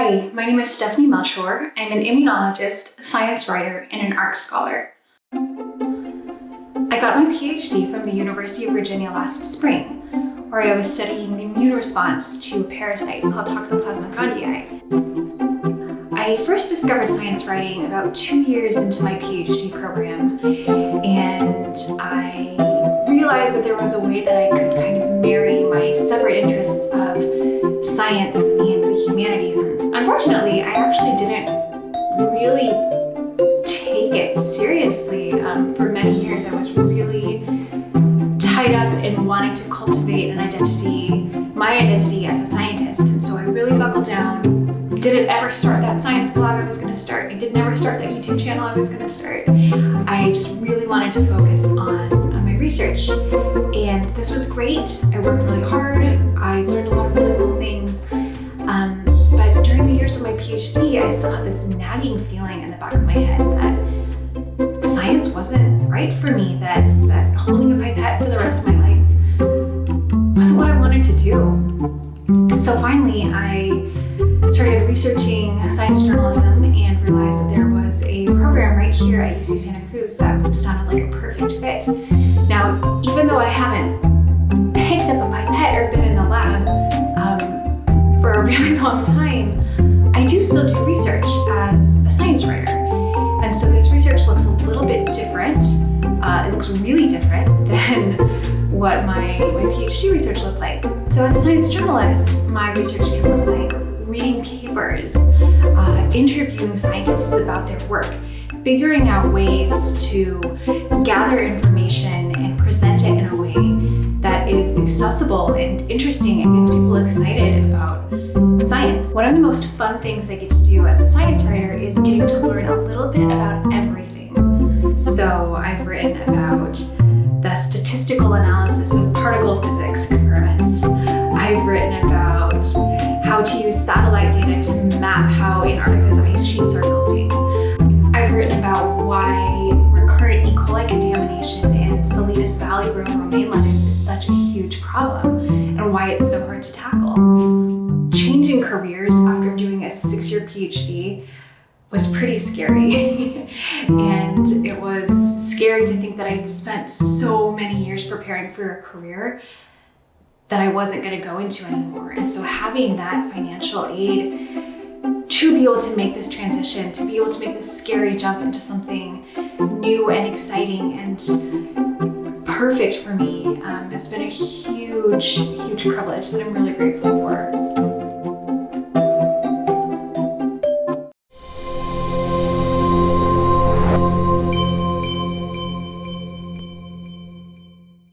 Hi, my name is Stephanie Melchor. I'm an immunologist, a science writer, and an art scholar. I got my PhD from the University of Virginia last spring, where I was studying the immune response to a parasite called Toxoplasma gondii. I first discovered science writing about 2 years into my PhD program, and I realized that there was a way that I could kind of marry my separate interests of science and the humanities. Unfortunately, I actually didn't really take it seriously. For many years, I was really tied up in wanting to cultivate an identity, my identity as a scientist. And so I really buckled down. Didn't ever start that science blog I was going to start. I didn't ever start that YouTube channel I was going to start. I just really wanted to focus on my research. And this was great. I worked really hard. I learned a lot of really cool things. But during the years of my PhD, I still had this nagging feeling in the back of my head that science wasn't right for me, that holding a pipette for the rest of my life wasn't what I wanted to do. So finally, I started researching science journalism and realized that there was a program right here at UC Santa Cruz that sounded like a perfect fit. Now, even though I haven't picked up a pipette or been in the lab for a really long time, I do still do research as a science writer. And so this research looks a little bit different. It looks really different than what my PhD research looked like. So as a science journalist, my research can look like reading papers, interviewing scientists about their work, figuring out ways to gather information and present it in a way that is accessible and interesting and gets people excited about science. One of the most fun things I get to do as a science writer is getting to learn a little bit about everything. So I've written about the statistical analysis of particle physics experiments. I've written about how to use satellite data to map how Antarctica's ice sheets are melting. I've written about why recurrent E. coli contamination in Salinas Valley romaine lettuce is such a huge problem and why it's so hard to tackle. Changing careers after doing a 6-year PhD was pretty scary. And it was scary to think that I'd spent so many years preparing for a career that I wasn't going to go into anymore. And so having that financial aid to be able to make this transition, to be able to make this scary jump into something new and exciting and perfect for me has been a huge, huge privilege that I'm really grateful